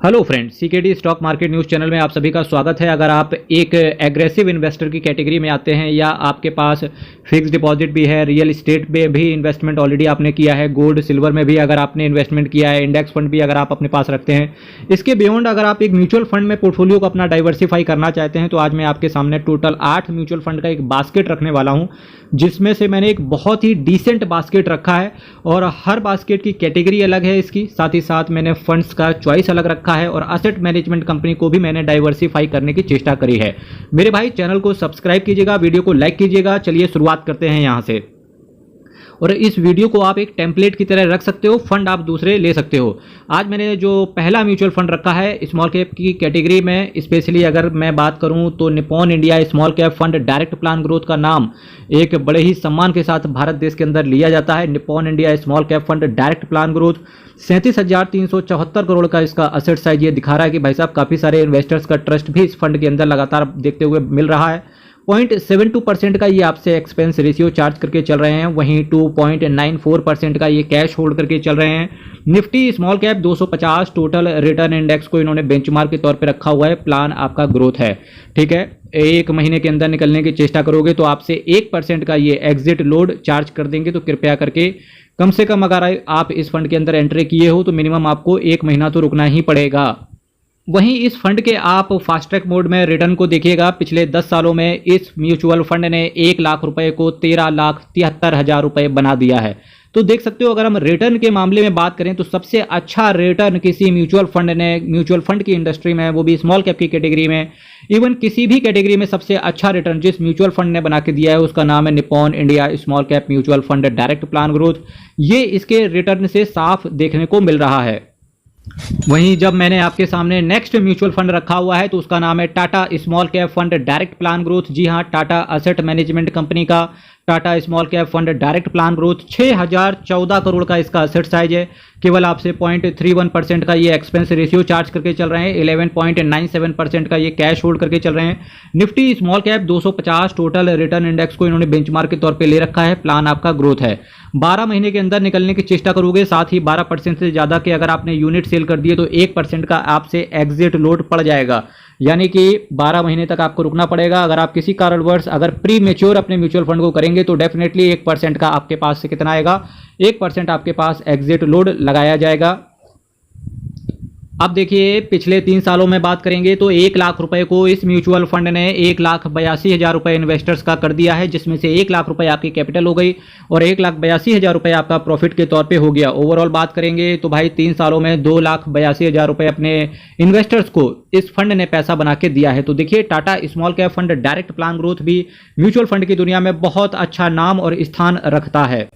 Hello friends, CKD stock market news channel में आप सभी का स्वागत है। अगर आप एक एग्रेसिव इन्वेस्टर की कैटेगरी में आते हैं या आपके पास फिक्स डिपॉजिट भी है, रियल इस्टेट में भी इन्वेस्टमेंट ऑलरेडी आपने किया है, गोल्ड सिल्वर में भी अगर आपने इन्वेस्टमेंट किया है, इंडेक्स फंड भी अगर आप अपने पास रखते हैं, इसके बियॉन्ड अगर आप एक म्यूचुअल फंड में पोर्टफोलियो को अपना डाइवर्सिफाई करना चाहते हैं तो आज मैं आपके सामने टोटल 8 म्यूचुअल फंड का एक बास्केट रखने वाला हूँ, जिसमें से मैंने एक बहुत ही डिसेंट बास्केट रखा है और हर बास्केट की कैटेगरी अलग है इसकी। साथ ही साथ मैंने फंड्स का चॉइस अलग रखा है और असेट मैनेजमेंट कंपनी को भी मैंने डाइवर्सिफाई करने की चेष्टा करी है। मेरे भाई, चैनल को सब्सक्राइब कीजिएगा, वीडियो को लाइक कीजिएगा। चलिए शुरुआत करते हैं यहां से। और इस वीडियो को आप एक टेम्पलेट की तरह रख सकते हो, फंड आप दूसरे ले सकते हो। आज मैंने जो पहला म्यूचुअल फंड रखा है स्मॉल कैप की कैटेगरी में, स्पेशली अगर मैं बात करूं तो Nippon India small cap fund direct plan growth का नाम एक बड़े ही सम्मान के साथ भारत देश के अंदर लिया जाता है। Nippon India small cap fund direct plan growth 37,374 crore का इसका असेट साइज ये दिखा रहा है कि भाई साहब काफ़ी सारे इन्वेस्टर्स का ट्रस्ट भी इस फंड के अंदर लगातार देखते हुए मिल रहा है। 0.72% का ये आपसे एक्सपेंस रेशियो चार्ज करके चल रहे हैं, वहीं 2.94% का ये कैश होल्ड करके चल रहे हैं। Nifty small cap 250 total return index को इन्होंने बेंचमार्क के तौर पे रखा हुआ है। प्लान आपका ग्रोथ है, ठीक है। एक महीने के अंदर निकलने की चेष्टा करोगे तो आपसे 1% का ये एग्जिट लोड चार्ज कर देंगे। तो कृपया करके कम से कम अगर आप इस फंड के अंदर एंट्री किए हो तो मिनिमम आपको 1 महीना तो रुकना ही पड़ेगा। वहीं इस फंड के आप फास्ट ट्रैक मोड में रिटर्न को देखिएगा। पिछले 10 सालों में इस म्यूचुअल फंड ने 1 लाख रुपए को 13,73,000 रुपए बना दिया है। तो देख सकते हो, अगर हम रिटर्न के मामले में बात करें तो सबसे अच्छा रिटर्न किसी म्यूचुअल फंड की इंडस्ट्री में, वो भी स्मॉल कैप की कैटेगरी में, इवन किसी भी कैटेगरी में सबसे अच्छा रिटर्न जिस म्यूचुअल फंड ने बना के दिया है उसका नाम है Nippon India small cap mutual fund direct plan growth. ये इसके रिटर्न से साफ देखने को मिल रहा है। वहीं जब मैंने आपके सामने नेक्स्ट म्यूचुअल फंड रखा हुआ है तो उसका नाम है Tata small cap fund direct plan growth. जी हां, टाटा असेट मैनेजमेंट कंपनी का Tata small cap fund direct plan growth 6,014 crore का इसका असेट साइज है। केवल आपसे 0.31% का ये एक्सपेंस रेशियो चार्ज करके चल रहे हैं, 11.97% का ये कैश होल्ड करके चल रहे हैं। Nifty small cap 250 total return index को इन्होंने बेंचमार्क के तौर पे ले रखा है। प्लान आपका ग्रोथ है, 12 महीने के अंदर निकलने की चेष्टा करोगे। साथ ही 12% से ज़्यादा के अगर आपने यूनिट सेल कर दिए तो 1% का आपसे एग्जिट लोड पड़ जाएगा, यानी कि 12 महीने तक आपको रुकना पड़ेगा। अगर आप किसी कारणवश अगर प्री मैच्योर अपने म्यूचुअल फंड को करेंगे तो डेफिनेटली 1% का आपके पास से कितना आएगा, 1% आपके पास एग्जिट लोड लगाया जाएगा। अब देखिए, पिछले 3 सालों में बात करेंगे तो 1 लाख रुपए को इस म्यूचुअल फंड ने 1,82,000 रुपए इन्वेस्टर्स का कर दिया है, जिसमें से 1 लाख रुपए आपकी कैपिटल हो गई और 1,82,000 रुपए आपका प्रॉफिट के तौर पे हो गया। ओवरऑल बात करेंगे तो भाई 3 सालों में 2,82,000 रुपए अपने इन्वेस्टर्स को इस फंड ने पैसा बना के दिया है। तो देखिए, Tata small cap fund direct plan growth भी म्यूचुअल फंड की दुनिया में बहुत अच्छा नाम और स्थान रखता है।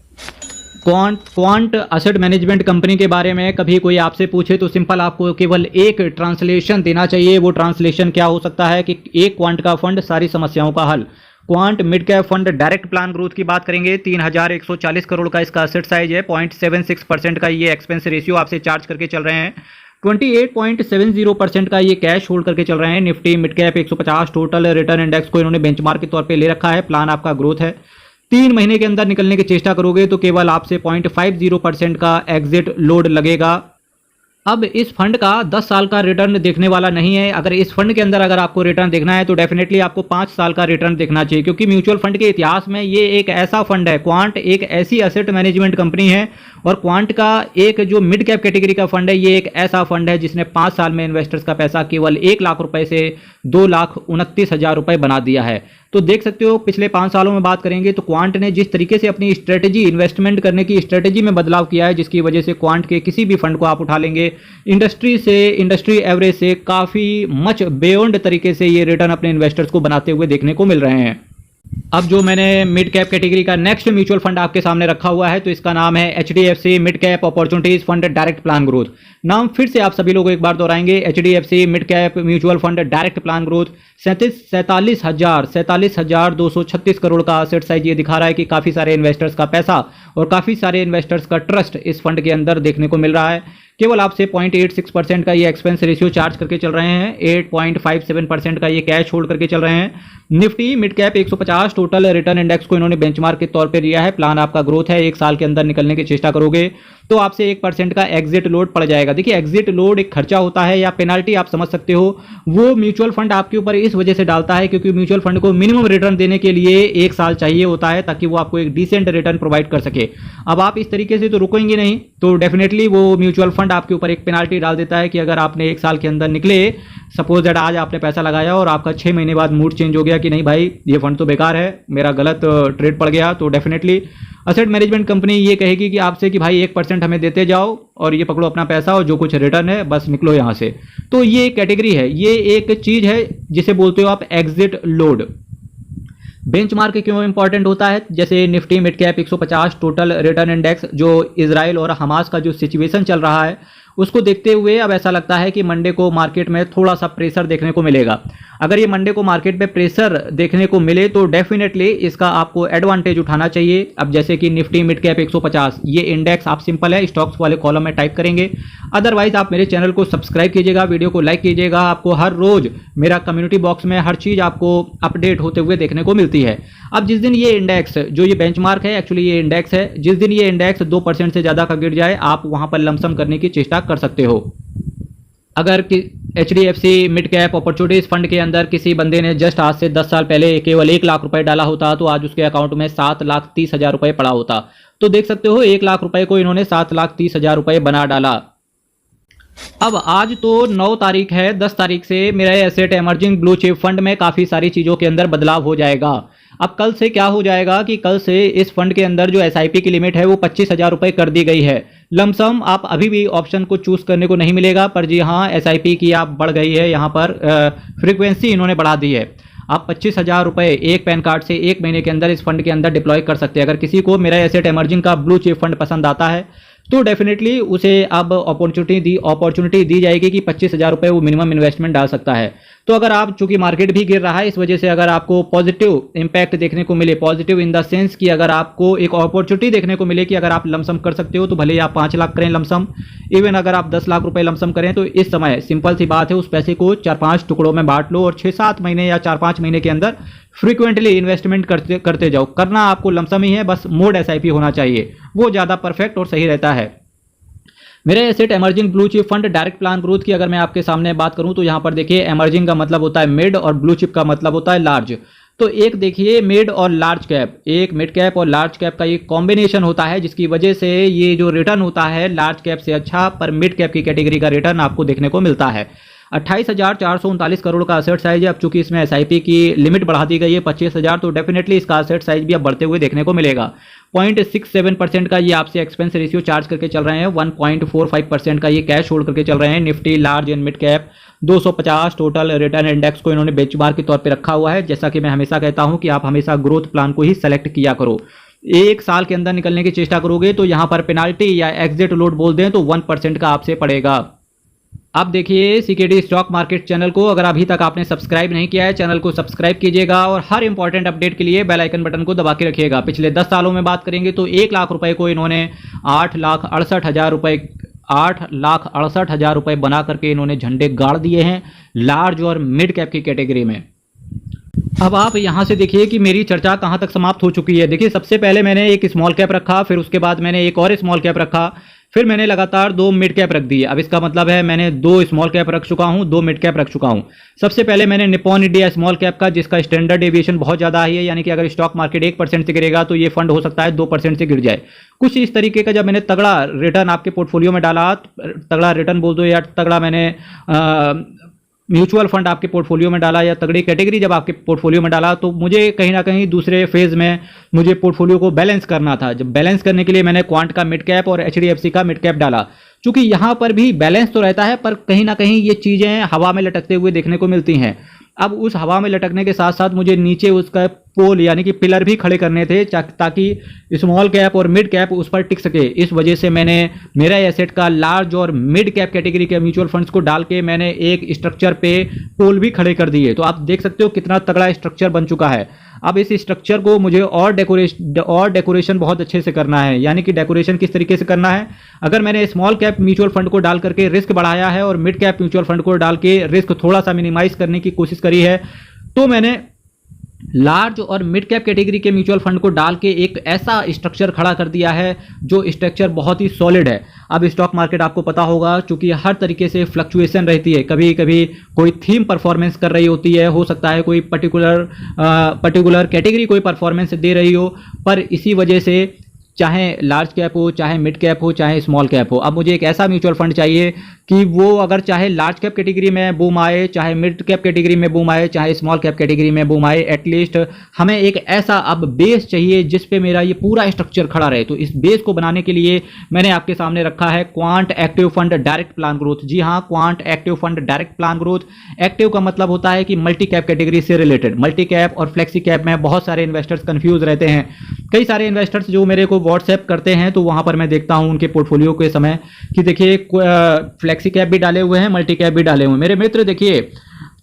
क्वांट असेट मैनेजमेंट कंपनी के बारे में कभी कोई आपसे पूछे तो सिंपल आपको केवल एक ट्रांसलेशन देना चाहिए। वो ट्रांसलेशन क्या हो सकता है कि एक क्वांट का फंड, सारी समस्याओं का हल। Quant mid cap fund direct plan growth की बात करेंगे, 3,140 करोड़ का इसका असेट साइज है, 0.76% का ये एक्सपेंस रेशियो आपसे चार्ज करके चल रहे हैं, 28.70% का ये कैश होल्ड करके चल रहे हैं। Nifty mid cap 150 total return index को इन्होंने बेंचमार्क के तौर पे ले रखा है। प्लान आपका ग्रोथ है, 3 महीने के अंदर निकलने की चेष्टा करोगे तो केवल आपसे 0.50% का एग्जिट लोड लगेगा। अब इस फंड का 10 साल का रिटर्न देखने वाला नहीं है। अगर इस फंड के अंदर अगर आपको रिटर्न देखना है तो डेफिनेटली आपको 5 साल का रिटर्न देखना चाहिए, क्योंकि म्यूचुअल फंड के इतिहास में ये एक ऐसा फंड है, क्वांट एक ऐसी असेट मैनेजमेंट कंपनी है और क्वांट का एक जो मिड कैप कैटेगरी का फंड है, ये एक ऐसा फंड है जिसने 5 साल में इन्वेस्टर्स का पैसा केवल 1 लाख रुपए से 2,29,000 रुपए बना दिया है। तो देख सकते हो, पिछले 5 सालों में बात करेंगे तो क्वांट ने जिस तरीके से अपनी स्ट्रेटेजी, इन्वेस्टमेंट करने की स्ट्रेटेजी में बदलाव किया है, जिसकी वजह से क्वांट के किसी भी फंड को आप उठा लेंगे इंडस्ट्री एवरेज से काफ़ी मच बियॉन्ड तरीके से ये रिटर्न अपने इन्वेस्टर्स को बनाते हुए देखने को मिल रहे हैं। अब जो मैंने मिड कैप कैटेगरी का नेक्स्ट म्यूचुअल फंड आपके सामने रखा हुआ है तो इसका नाम है HDFC mid cap opportunities fund direct plan growth. नाम फिर से आप सभी लोग एक बार दोहराएंगे, HDFC mid cap mutual fund direct plan growth. 47,236 crore का असेट साइज ये दिखा रहा है कि काफ़ी सारे इन्वेस्टर्स का पैसा और काफ़ी सारे इन्वेस्टर्स का ट्रस्ट इस फंड के अंदर देखने को मिल रहा है। केवल आपसे 0.86% का ये एक्सपेंस रेशियो चार्ज करके चल रहे हैं, 8.57% का ये कैश होल्ड करके चल रहे हैं। Nifty mid cap 150 total return index को इन्होंने बेंचमार्क के तौर पे लिया है। प्लान आपका ग्रोथ है, 1 साल के अंदर निकलने की चेष्टा करोगे तो आपसे 1% का एग्जिट लोड पड़ जाएगा। देखिए एग्जिट लोड एक खर्चा होता है या पेनाल्टी आप समझ सकते हो, वो म्यूचुअल फंड आपके ऊपर इस वजह से डालता है क्योंकि म्यूचुअल फंड को मिनिमम रिटर्न देने के लिए 1 साल चाहिए होता है ताकि वो आपको एक डिसेंट रिटर्न प्रोवाइड कर सके। अब आप इस तरीके से तो रुकेंगे नहीं, तो डेफिनेटली वो म्यूचुअल फंड आपके ऊपर एक पेनाल्टी डाल देता है कि अगर आपने 1 साल के अंदर निकले, सपोज दैट आज आपने पैसा लगाया और आपका 6 महीने बाद मूड चेंज हो गया कि नहीं भाई ये फंड तो बेकार है, मेरा गलत ट्रेड पड़ गया, तो डेफिनेटली असेट मैनेजमेंट कंपनी ये कहेगी कि आपसे कि भाई 1% हमें देते जाओ और ये पकड़ो अपना पैसा और जो कुछ रिटर्न है बस निकलो यहाँ से। तो ये एक कैटेगरी है, ये एक चीज है जिसे बोलते हो आप एग्जिट लोड। बेंचमार्क क्यों इंपॉर्टेंट होता है? जैसे Nifty mid cap 150 total return index, जो इजराइल और हमास का जो सिचुएशन चल रहा है उसको देखते हुए अब ऐसा लगता है कि मंडे को मार्केट में थोड़ा सा प्रेशर देखने को मिलेगा। अगर ये मंडे को मार्केट में प्रेशर देखने को मिले तो डेफिनेटली इसका आपको एडवांटेज उठाना चाहिए। अब जैसे कि निफ्टी मिड कैप 150 ये इंडेक्स आप सिंपल है स्टॉक्स वाले कॉलम में टाइप करेंगे। अदरवाइज आप मेरे चैनल को सब्सक्राइब कीजिएगा, वीडियो को लाइक कीजिएगा, आपको हर रोज मेरा कम्युनिटी बॉक्स में हर चीज आपको अपडेट होते हुए देखने को मिलती है। अब जिस दिन ये इंडेक्स जो ये बेंचमार्क है, एक्चुअली ये इंडेक्स है, जिस दिन ये इंडेक्स 2% से ज्यादा का गिर जाए आप वहां पर लमसम करने की चेष्टा कर सकते हो। अगर HDFC mid cap opportunities fund के अंदर किसी बंदे ने जस्ट आज से 10 साल पहले केवल 1 लाख रुपए डाला होता तो आज उसके अकाउंट में 7,30,000 रुपए पड़ा होता। तो देख सकते हो 1 लाख रुपए को इन्होंने 7,30,000 रुपए बना डाला। अब आज तो 9 तारीख है, 10 तारीख से मेरे asset emerging blue chip fund में काफी सारी चीजों के अंदर बदलाव हो जाएगा। अब कल से क्या हो जाएगा कि कल से इस फंड के अंदर जो SIP की लिमिट है वो 25,000 रुपए कर दी गई है। लमसम आप अभी भी ऑप्शन को चूज करने को नहीं मिलेगा, पर जी हाँ SIP की आप बढ़ गई है, यहाँ पर फ्रीक्वेंसी इन्होंने बढ़ा दी है। आप 25,000 रुपए एक पैन कार्ड से 1 महीने के अंदर इस फंड के अंदर डिप्लॉय कर सकते हैं। अगर किसी को मेरा एसेट एमर्जिंग का ब्लू चिप फंड पसंद आता है तो डेफिनेटली उसे अब अपॉर्चुनिटी दी जाएगी कि 25,000 रुपए वो मिनिमम इन्वेस्टमेंट डाल सकता है। तो अगर आप चूंकि मार्केट भी गिर रहा है इस वजह से अगर आपको पॉजिटिव इंपैक्ट देखने को मिले, पॉजिटिव इन द सेंस कि अगर आपको एक अपॉर्चुनिटी देखने को मिले कि अगर आप लमसम कर सकते हो तो भले ही आप 5 लाख करें लमसम, इवन अगर आप 10 लाख रुपए लमसम करें तो इस समय सिंपल सी बात है उस पैसे को 4-5 टुकड़ों में बांट लो और 6-7 महीने या 4-5 महीने के अंदर फ्रीक्वेंटली इन्वेस्टमेंट करते जाओ। करना आपको लमसम ही है, बस मोड SIP होना चाहिए, वो ज़्यादा परफेक्ट और सही रहता है। मेरे asset emerging blue chip fund direct plan growth की अगर मैं आपके सामने बात करूं तो यहां पर देखिए एमर्जिंग का मतलब होता है मिड और ब्लू चिप का मतलब होता है लार्ज। तो एक देखिए मिड और लार्ज कैप, एक मिड कैप और लार्ज कैप का ये कॉम्बिनेशन होता है जिसकी वजह से ये जो रिटर्न होता है लार्ज कैप से अच्छा पर मिड कैप की कैटेगरी का रिटर्न आपको देखने को मिलता है। 28,439 करोड़ का असेट साइज है। अब चूंकि इसमें SIP की लिमिट बढ़ा दी गई है 25,000 तो डेफिनेटली इसका असेट साइज भी अब बढ़ते हुए देखने को मिलेगा। 0.67% का ये आपसे एक्सपेंस रेशियो चार्ज करके चल रहे हैं, 1.45% का ये कैश होल्ड करके चल रहे हैं। Nifty large and mid cap 250 total return index को इन्होंने बेंचमार्क के तौर पे रखा हुआ है। जैसा कि मैं हमेशा कहता हूं कि आप हमेशा ग्रोथ प्लान को ही सेलेक्ट किया करो। 1 साल के अंदर निकलने की चेष्टा करोगे तो यहां पर पेनाल्टी या एग्जिट लोड बोल दें तो 1% का आपसे पड़ेगा। आप देखिए CKD स्टॉक मार्केट चैनल को अगर अभी तक आपने सब्सक्राइब नहीं किया है चैनल को सब्सक्राइब कीजिएगा और हर इंपॉर्टेंट अपडेट के लिए बेल आइकन बटन को दबा के रखिएगा। पिछले 10 सालों में बात करेंगे तो 1 लाख रुपए को इन्होंने 8,68,000 रुपए बना करके इन्होंने झंडे गाड़ दिए हैं लार्ज और मिड कैप की कैटेगरी में। अब आप यहां से देखिए कि मेरी चर्चा कहां तक समाप्त हो चुकी है। देखिए सबसे पहले मैंने एक स्मॉल कैप रखा, फिर उसके बाद मैंने एक और स्मॉल कैप रखा, फिर मैंने लगातार 2 मिड कैप रख दिए। अब इसका मतलब है मैंने 2 स्मॉल कैप रख चुका हूं, 2 मिड कैप रख चुका हूं। सबसे पहले मैंने निप्पॉन इंडिया स्मॉल कैप का जिसका स्टैंडर्ड डेविएशन बहुत ज्यादा है, यानी कि अगर स्टॉक मार्केट 1% से गिरेगा तो ये फंड हो सकता है 2% से गिर जाए। कुछ इस तरीके का जब मैंने तगड़ा रिटर्न आपके पोर्टफोलियो में डाला, तगड़ा रिटर्न बोल दो या तगड़ा मैंने म्यूचुअल फंड आपके पोर्टफोलियो में डाला या तगड़ी कैटेगरी जब आपके पोर्टफोलियो में डाला तो मुझे कहीं ना कहीं दूसरे फेज में मुझे पोर्टफोलियो को बैलेंस करना था। जब बैलेंस करने के लिए मैंने क्वांट का मिड कैप और HDFC का मिड कैप डाला। चूंकि यहां पर भी बैलेंस तो रहता है पर कहीं ना कहीं ये चीजें हवा में लटकते हुए देखने को मिलती हैं। अब उस हवा में लटकने के साथ साथ मुझे नीचे उसका पोल यानी कि पिलर भी खड़े करने थे ताकि स्मॉल कैप और मिड कैप उस पर टिक सके। इस वजह से मैंने मेरा एसेट का लार्ज और मिड कैप कैटेगरी के म्यूचुअल फंड्स को डाल के मैंने एक स्ट्रक्चर पे पोल भी खड़े कर दिए। तो आप देख सकते हो कितना तगड़ा स्ट्रक्चर बन चुका है। अब इस स्ट्रक्चर को मुझे और डेकोरेशन बहुत अच्छे से करना है। यानी कि डेकोरेशन किस तरीके से करना है, अगर मैंने स्मॉल कैप म्यूचुअल फंड को डाल करके रिस्क बढ़ाया है और मिड कैप म्यूचुअल फंड को डाल के रिस्क थोड़ा सा मिनिमाइज करने की कोशिश करी है, तो मैंने लार्ज और मिड कैप कैटेगरी के म्यूचुअल फंड को डाल के एक ऐसा स्ट्रक्चर खड़ा कर दिया है जो स्ट्रक्चर बहुत ही सॉलिड है। अब स्टॉक मार्केट आपको पता होगा चूंकि हर तरीके से फ्लक्चुएशन रहती है, कभी कभी कोई थीम परफॉर्मेंस कर रही होती है, हो सकता है कोई पर्टिकुलर कैटेगरी कोई परफॉर्मेंस दे रही हो, पर इसी वजह से चाहे लार्ज कैप हो, चाहे मिड कैप हो, चाहे स्मॉल कैप हो, अब मुझे एक ऐसा म्यूचुअल फंड चाहिए कि वो अगर चाहे लार्ज कैप कैटेगरी में बूम आए, चाहे मिड कैप कैटेगरी में बूम आए, चाहे स्मॉल कैप कैटेगरी में बूम आए, एटलीस्ट हमें एक ऐसा अब बेस चाहिए जिस पे मेरा ये पूरा स्ट्रक्चर खड़ा रहे। तो इस बेस को बनाने के लिए मैंने आपके सामने रखा है quant active fund direct plan growth. जी हाँ, quant active fund direct plan growth. Active का मतलब होता है कि मल्टी कैप कैटेगरी से रिलेटेड। मल्टी कैप और फ्लेक्सी कैप में बहुत सारे इन्वेस्टर्स कंफ्यूज रहते हैं। कई सारे इन्वेस्टर्स जो मेरे को व्हाट्सएप करते हैं तो वहां पर मैं देखता हूं उनके पोर्टफोलियो के समय कि देखिए फ्लेक्सी कैप भी डाले हुए हैं, मल्टी कैप भी डाले हुए हैं। मेरे मित्र देखिए,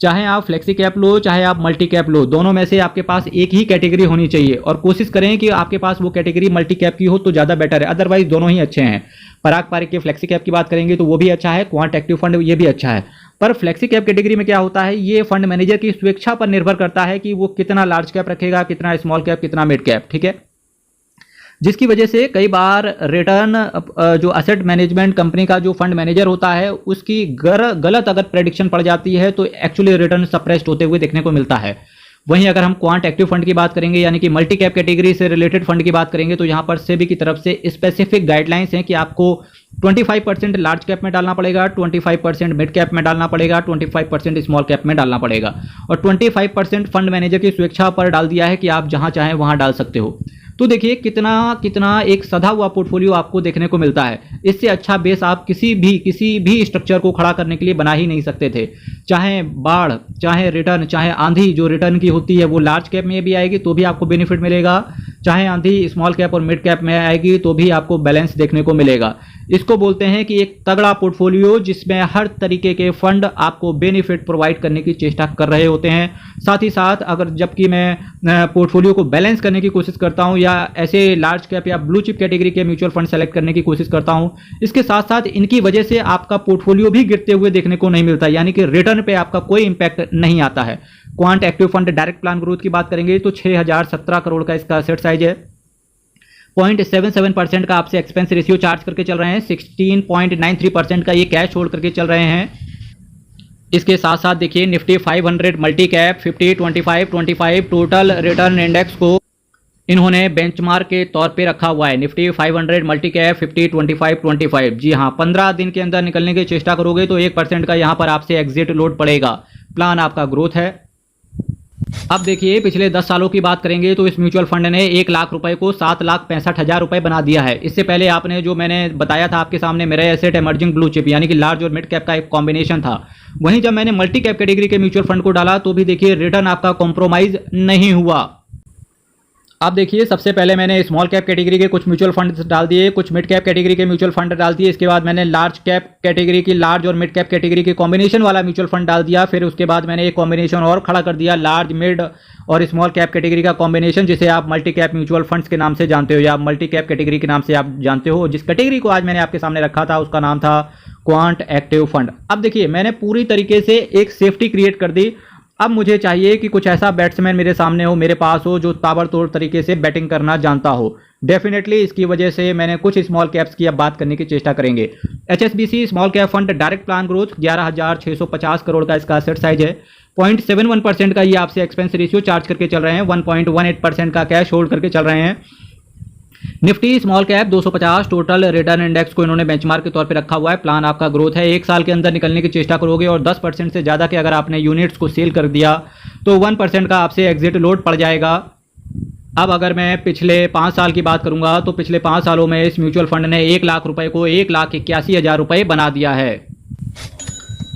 चाहे आप फ्लेक्सी कैप लो, चाहे आप मल्टी कैप लो, दोनों में से आपके पास एक ही कैटेगरी होनी चाहिए और कोशिश करें कि आपके पास वो कैटेगरी मल्टी कैप की हो तो ज़्यादा बेटर है। अदरवाइज दोनों ही अच्छे हैं। पराग पारिक के फ्लेक्सी कैप की बात करेंगे तो वो भी अच्छा है, क्वांट एक्टिव फंड ये भी अच्छा है। पर फ्लेक्सी कैप कैटेगरी में क्या होता है, ये फंड मैनेजर की स्वेच्छा पर निर्भर करता है कि वो कितना लार्ज कैप रखेगा, कितना स्मॉल कैप, कितना मिड कैप, ठीक है। जिसकी वजह से कई बार रिटर्न जो असेट मैनेजमेंट कंपनी का जो फंड मैनेजर होता है उसकी गलत अगर प्रेडिक्शन पड़ जाती है तो एक्चुअली रिटर्न सप्रेस्ड होते हुए देखने को मिलता है। वहीं अगर हम क्वांट एक्टिव फंड की बात करेंगे यानी कि मल्टी कैप कैटेगरी से रिलेटेड फंड की बात करेंगे तो यहां पर सेबी की तरफ से स्पेसिफिक गाइडलाइंस हैं कि आपको 25% लार्ज कैप में डालना पड़ेगा, 25% मिड कैप में डालना पड़ेगा, 25% स्मॉल कैप में डालना पड़ेगा और 25% फंड मैनेजर की स्वेच्छा पर डाल दिया है कि आप जहां चाहें वहां डाल सकते हो। तो देखिए कितना एक सधा हुआ पोर्टफोलियो आपको देखने को मिलता है। इससे अच्छा बेस आप किसी भी स्ट्रक्चर को खड़ा करने के लिए बना ही नहीं सकते थे। चाहे बाढ़, चाहे रिटर्न, चाहे आंधी जो रिटर्न की होती है वो लार्ज कैप में भी आएगी तो भी आपको बेनिफिट मिलेगा, चाहे आंधी स्मॉल कैप और मिड कैप में आएगी तो भी आपको बैलेंस देखने को मिलेगा। इसको बोलते हैं कि एक तगड़ा पोर्टफोलियो जिसमें हर तरीके के फंड आपको बेनिफिट प्रोवाइड करने की चेष्टा कर रहे होते हैं। साथ ही साथ अगर जबकि मैं पोर्टफोलियो को बैलेंस करने की कोशिश करता हूं या ऐसे लार्ज कैप या ब्लू चिप कैटेगरी के म्यूचुअल फंड सेलेक्ट करने की कोशिश करता हूं, इसके साथ साथ इनकी वजह से आपका पोर्टफोलियो भी गिरते हुए देखने को नहीं मिलता, यानी कि रिटर्न पे आपका कोई इंपैक्ट नहीं आता है। Quant active fund direct plan growth की बात करेंगे तो 6017 करोड़ का इसका एसेट साइज है। 0.77% का आपसे एक्सपेंस रेशियो चार्ज करके चल रहे हैं, 16.93% का ये कैश छोड़ करके चल रहे हैं। इसके साथ साथ देखिए Nifty 500 multi cap 50 25 25 total return index को इन्होंने बेंचमार्क के तौर पे रखा हुआ है। Nifty 500 multi cap 50 25 25। जी हाँ, 15 दिन के अंदर निकलने की चेष्टा करोगे तो 1% का यहाँ पर आपसे एग्जिट लोड पड़ेगा। प्लान आपका ग्रोथ है। अब देखिए पिछले 10 सालों की बात करेंगे तो इस म्यूचुअल फंड ने 1 लाख रुपए को 7,65,000 रुपए बना दिया है। इससे पहले आपने जो मैंने बताया था आपके सामने मेरा एसेट इमर्जिंग ब्लू चिप यानी कि लार्ज और मिड कैप का एक कॉम्बिनेशन था। वहीं जब मैंने मल्टी कैप कैटेगरी के म्यूचुअल फंड को डाला तो भी देखिए रिटर्न आपका कॉम्प्रोमाइज नहीं हुआ। अब देखिए सबसे पहले मैंने स्मॉल कैप कैटेगरी के कुछ म्यूचुअल फंड डाल दिए, कुछ मिड कैप कैटेगरी के म्यूचुअल फंड डाल दिए। इसके बाद मैंने लार्ज कैप कैटेगरी की लार्ज और मिड कैप कैटेगरी के कॉम्बिनेशन वाला म्यूचुअल फंड डाल दिया। फिर उसके बाद मैंने एक कॉम्बिनेशन और खड़ा कर दिया, लार्ज मिड और स्मॉल कैप कैटेगरी का कॉम्बिनेशन, जिसे आप मल्टी कैप म्यूचुअल फंड्स के नाम से जानते हो या मल्टी कैप कैटेगरी के नाम से आप जानते हो। जिस कैटेगरी को आज मैंने आपके सामने रखा था उसका नाम था क्वांट एक्टिव फंड। अब देखिए मैंने पूरी तरीके से एक सेफ्टी क्रिएट कर दी। अब मुझे चाहिए कि कुछ ऐसा बैट्समैन मेरे सामने हो, मेरे पास हो, जो ताबड़तोड़ तरीके से बैटिंग करना जानता हो। डेफिनेटली इसकी वजह से मैंने कुछ स्मॉल कैप्स की अब बात करने की चेष्टा करेंगे। HSBC small cap fund direct plan growth 11,650 crore का इसका एसेट साइज है। 0.71% का ये आपसे एक्सपेंस रेशियो चार्ज करके चल रहे हैं, 1.18% का कैश होल्ड करके चल रहे हैं। Nifty small cap 250 total return index को इन्होंने बेंचमार्क के तौर पे रखा हुआ है। प्लान आपका ग्रोथ है, 1 साल के अंदर निकलने की चेष्टा करोगे और 10% से ज़्यादा के अगर आपने यूनिट्स को सेल कर दिया तो 1% का आपसे एग्जिट लोड पड़ जाएगा। अब अगर मैं पिछले 5 साल की बात करूंगा तो पिछले 5 सालों में इस म्यूचुअल फंड ने 1 लाख रुपए को 1,81,000 रुपए बना दिया है।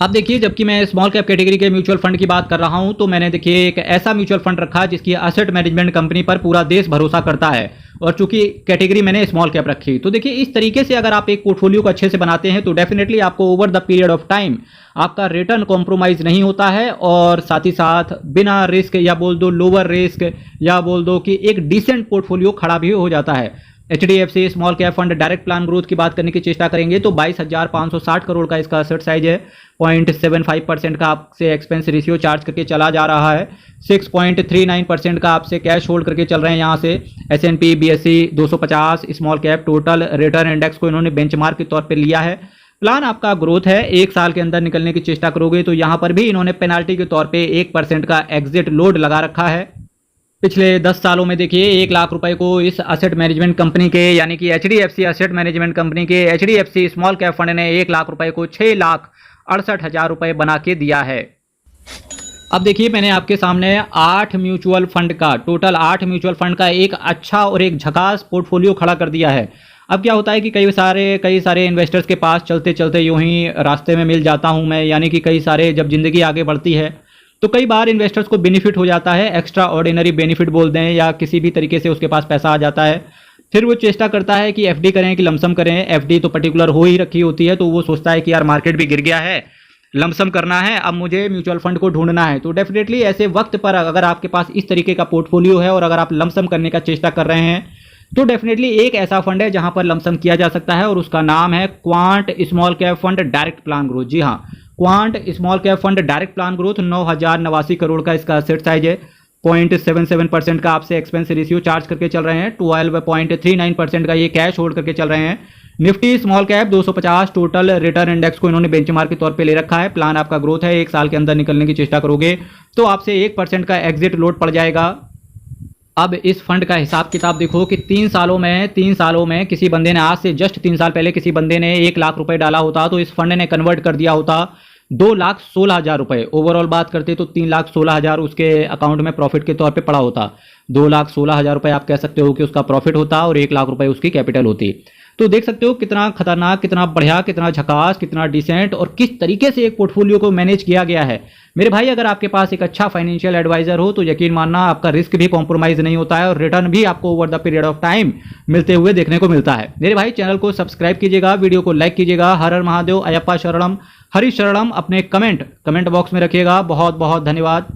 अब देखिए, जबकि मैं स्मॉल कैप कैटेगरी के म्यूचुअल फंड की बात कर रहा हूं, तो मैंने देखिए एक ऐसा म्यूचुअल फंड रखा जिसकी असेट मैनेजमेंट कंपनी पर पूरा देश भरोसा करता है, और चूंकि कैटेगरी मैंने स्मॉल कैप रखी, तो देखिए इस तरीके से अगर आप एक पोर्टफोलियो को अच्छे से बनाते हैं तो डेफिनेटली आपको over the period of time आपका रिटर्न कॉम्प्रोमाइज नहीं होता है, और साथ ही साथ बिना रिस्क या बोल दो लोअर रिस्क या बोल दो कि एक डिसेंट पोर्टफोलियो खड़ा भी हो जाता है। HDFC small cap fund direct plan growth की बात करने की चेष्टा करेंगे तो 22,560 करोड़ का इसका असेट साइज है। 0.75% का आपसे एक्सपेंस रेशियो चार्ज करके चला जा रहा है। 6.39% का आपसे कैश होल्ड करके चल रहे हैं यहाँ से। S&P BSE 250 small cap total return index को इन्होंने बेंचमार्क के तौर पर लिया है। प्लान आपका ग्रोथ है, 1 साल के अंदर निकलने की चेष्टा करोगे तो यहाँ पर भी इन्होंने पेनाल्टी के तौर पे 1% का एग्जिट लोड लगा रखा है। पिछले 10 सालों में देखिए 1 लाख रुपए को इस असेट मैनेजमेंट कंपनी के यानी कि HDFC असेट मैनेजमेंट कंपनी के HDFC स्मॉल कैप फंड ने 1 लाख रुपए को 6,68,000 रुपए बना के दिया है। अब देखिए, मैंने आपके सामने 8 म्यूचुअल फंड का टोटल 8 म्यूचुअल फंड का एक अच्छा और एक झकास पोर्टफोलियो खड़ा कर दिया है। अब क्या होता है कि कई सारे इन्वेस्टर्स के पास चलते चलते यूं ही रास्ते में मिल जाता हूं मैं, यानी कि कई सारे जब जिंदगी आगे बढ़ती है तो कई बार इन्वेस्टर्स को बेनिफिट हो जाता है, एक्स्ट्रा ऑर्डिनरी बेनिफिट बोल दें या किसी भी तरीके से उसके पास पैसा आ जाता है। फिर वो चेष्टा करता है कि FD करें कि लमसम करें। FD तो पर्टिकुलर हो ही रखी होती है, तो वो सोचता है कि यार मार्केट भी गिर गया है, लमसम करना है, अब मुझे म्यूचुअल फंड को ढूंढना है। तो डेफिनेटली ऐसे वक्त पर अगर आपके पास इस तरीके का पोर्टफोलियो है और अगर आप लमसम करने का चेष्टा कर रहे हैं तो डेफिनेटली एक ऐसा फंड है जहां पर लमसम किया जा सकता है, और उसका नाम है quant small cap fund direct plan growth. जी हाँ, quant small cap fund direct plan growth 9,089 crore का इसका असेट साइज है। 0.77% का आपसे एक्सपेंस रेशियो चार्ज करके चल रहे हैं। 12.39% का ये कैश होल्ड करके चल रहे हैं। Nifty small cap 250 total return index को इन्होंने बेंचमार्क के तौर पे ले रखा है। प्लान आपका ग्रोथ है, 1 साल के अंदर निकलने की चेष्टा करोगे तो आपसे 1% का एग्जिट लोड पड़ जाएगा। अब इस फंड का हिसाब किताब देखो कि 3 सालों में किसी बंदे ने, आज से जस्ट 3 साल पहले किसी बंदे ने 1 लाख रुपए डाला होता तो इस फंड ने कन्वर्ट कर दिया होता 2,16,000 रुपए। ओवरऑल बात करते तो 3,16,000 उसके अकाउंट में प्रॉफिट के तौर पे पड़ा होता। 2,16,000 रुपए आप कह सकते हो कि उसका प्रॉफिट होता और 1 लाख रुपए उसकी कैपिटल होती। तो देख सकते हो कितना खतरनाक, कितना बढ़िया, कितना झकास, कितना डिसेंट और किस तरीके से एक पोर्टफोलियो को मैनेज किया गया है। मेरे भाई, अगर आपके पास एक अच्छा फाइनेंशियल एडवाइजर हो तो यकीन मानना आपका रिस्क भी कॉम्प्रोमाइज नहीं होता है और रिटर्न भी आपको over the period of time मिलते हुए देखने को मिलता है। मेरे भाई, चैनल को सब्सक्राइब कीजिएगा, वीडियो को लाइक कीजिएगा। हर हर महादेव, अयप्पा शरणम, हरि शरणम। अपने कमेंट बॉक्स में रखिएगा। बहुत बहुत धन्यवाद।